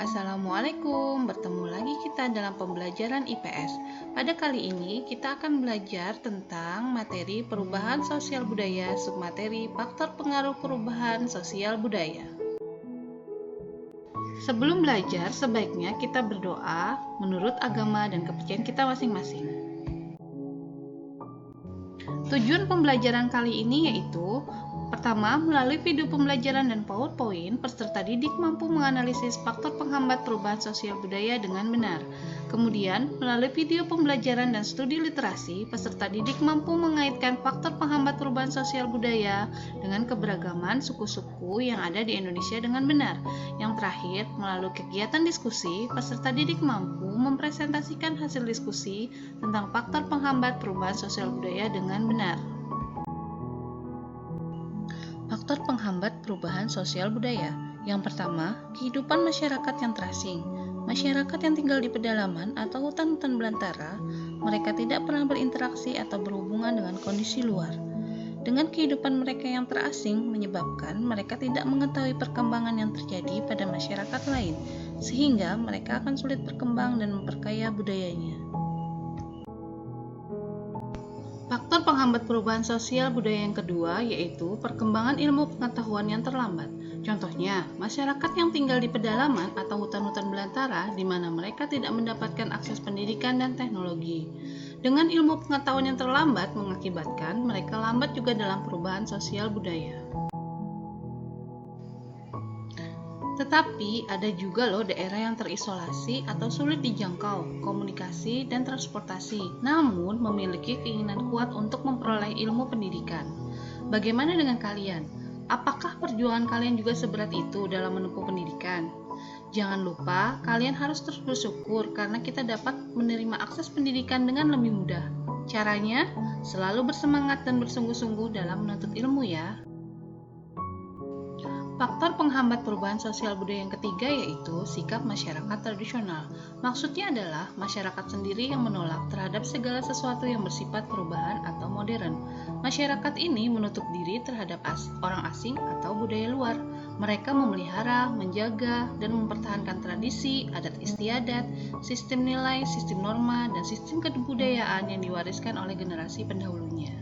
Assalamualaikum, bertemu lagi kita dalam pembelajaran IPS. Pada kali ini kita akan belajar tentang materi perubahan sosial budaya, submateri faktor pengaruh perubahan sosial budaya. Sebelum belajar, sebaiknya kita berdoa menurut agama dan kepercayaan kita masing-masing. Tujuan pembelajaran kali ini yaitu pertama, melalui video pembelajaran dan PowerPoint, peserta didik mampu menganalisis faktor penghambat perubahan sosial budaya dengan benar. Kemudian, melalui video pembelajaran dan studi literasi, peserta didik mampu mengaitkan faktor penghambat perubahan sosial budaya dengan keberagaman suku-suku yang ada di Indonesia dengan benar. Yang terakhir, melalui kegiatan diskusi, peserta didik mampu mempresentasikan hasil diskusi tentang faktor penghambat perubahan sosial budaya dengan benar. Faktor penghambat perubahan sosial budaya. Yang pertama, kehidupan masyarakat yang terasing. Masyarakat yang tinggal di pedalaman atau hutan-hutan belantara, mereka tidak pernah berinteraksi atau berhubungan dengan kondisi luar. Dengan kehidupan mereka yang terasing menyebabkan mereka tidak mengetahui perkembangan yang terjadi pada masyarakat lain, sehingga mereka akan sulit berkembang dan memperkaya budayanya. Faktor penghambat perubahan sosial budaya yang kedua yaitu perkembangan ilmu pengetahuan yang terlambat. Contohnya, masyarakat yang tinggal di pedalaman atau hutan-hutan belantara di mana mereka tidak mendapatkan akses pendidikan dan teknologi. Dengan ilmu pengetahuan yang terlambat mengakibatkan mereka lambat juga dalam perubahan sosial budaya. Tetapi ada juga loh daerah yang terisolasi atau sulit dijangkau, komunikasi dan transportasi, namun memiliki keinginan kuat untuk memperoleh ilmu pendidikan. Bagaimana dengan kalian? Apakah perjuangan kalian juga seberat itu dalam menempuh pendidikan? Jangan lupa, kalian harus terus bersyukur karena kita dapat menerima akses pendidikan dengan lebih mudah. Caranya, selalu bersemangat dan bersungguh-sungguh dalam menuntut ilmu ya. Faktor penghambat perubahan sosial budaya yang ketiga yaitu sikap masyarakat tradisional. Maksudnya adalah masyarakat sendiri yang menolak terhadap segala sesuatu yang bersifat perubahan atau modern. Masyarakat ini menutup diri terhadap orang asing atau budaya luar. Mereka memelihara, menjaga, dan mempertahankan tradisi, adat istiadat, sistem nilai, sistem norma, dan sistem kebudayaan yang diwariskan oleh generasi pendahulunya.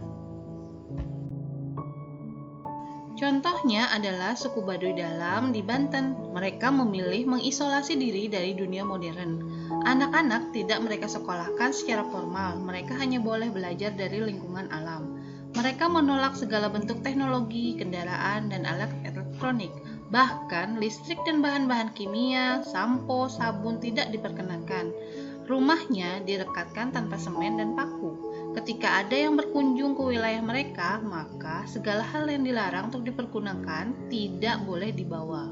Contohnya adalah suku Baduy Dalam di Banten. Mereka memilih mengisolasi diri dari dunia modern. Anak-anak tidak mereka sekolahkan secara formal, mereka hanya boleh belajar dari lingkungan alam. Mereka menolak segala bentuk teknologi, kendaraan, dan alat elektronik. Bahkan listrik dan bahan-bahan kimia, sampo, sabun tidak diperkenankan. Rumahnya direkatkan tanpa semen dan paku. Ketika ada yang berkunjung ke wilayah mereka, maka segala hal yang dilarang untuk dipergunakan tidak boleh dibawa.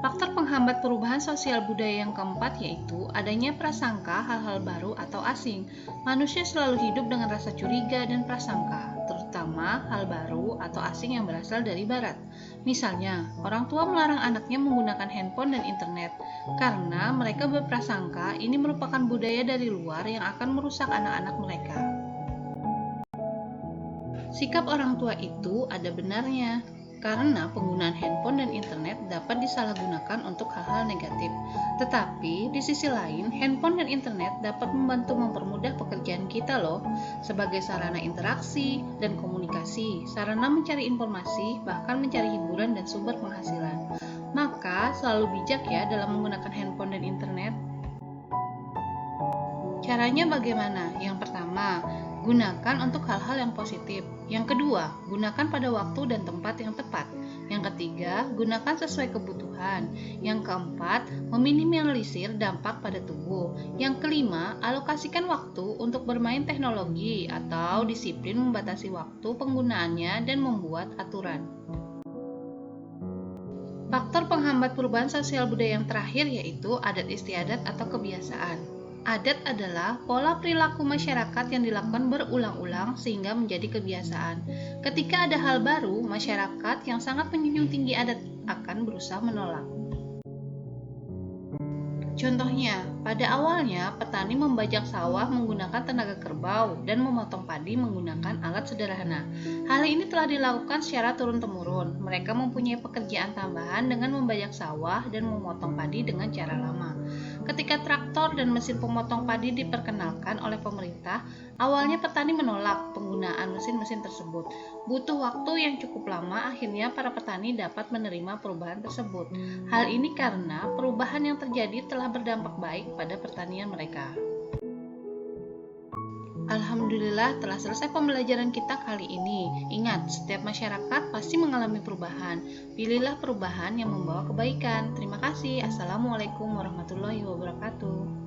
Faktor penghambat perubahan sosial budaya yang keempat yaitu adanya prasangka hal-hal baru atau asing. Manusia selalu hidup dengan rasa curiga dan prasangka, terutama hal baru atau asing yang berasal dari barat. Misalnya, orang tua melarang anaknya menggunakan handphone dan internet karena mereka berprasangka ini merupakan budaya dari luar yang akan merusak anak-anak mereka. Sikap orang tua itu ada benarnya, karena penggunaan handphone dan internet dapat disalahgunakan untuk hal-hal negatif. Tetapi, di sisi lain, handphone dan internet dapat membantu mempermudah pekerjaan kita loh, sebagai sarana interaksi dan komunikasi, sarana mencari informasi, bahkan mencari hiburan dan sumber penghasilan. Maka, selalu bijak ya dalam menggunakan handphone dan internet. Caranya bagaimana? Yang pertama, gunakan untuk hal-hal yang positif. Yang kedua, gunakan pada waktu dan tempat yang tepat. Yang ketiga, gunakan sesuai kebutuhan. Yang keempat, meminimalisir dampak pada tubuh. Yang kelima, alokasikan waktu untuk bermain teknologi atau disiplin membatasi waktu penggunaannya dan membuat aturan. Faktor penghambat perubahan sosial budaya yang terakhir yaitu adat istiadat atau kebiasaan. Adat adalah pola perilaku masyarakat yang dilakukan berulang-ulang sehingga menjadi kebiasaan. Ketika ada hal baru, masyarakat yang sangat menjunjung tinggi adat akan berusaha menolak. Contohnya, pada awalnya petani membajak sawah menggunakan tenaga kerbau dan memotong padi menggunakan alat sederhana. Hal ini telah dilakukan secara turun-temurun. Mereka mempunyai pekerjaan tambahan dengan membajak sawah dan memotong padi dengan cara lama. Ketika traktor dan mesin pemotong padi diperkenalkan oleh pemerintah, awalnya petani menolak penggunaan mesin-mesin tersebut. Butuh waktu yang cukup lama, akhirnya para petani dapat menerima perubahan tersebut. Hal ini karena perubahan yang terjadi telah berdampak baik pada pertanian mereka. Alhamdulillah telah selesai pembelajaran kita kali ini. Ingat, setiap masyarakat pasti mengalami perubahan. Pilihlah perubahan yang membawa kebaikan. Terima kasih. Assalamualaikum warahmatullahi wabarakatuh.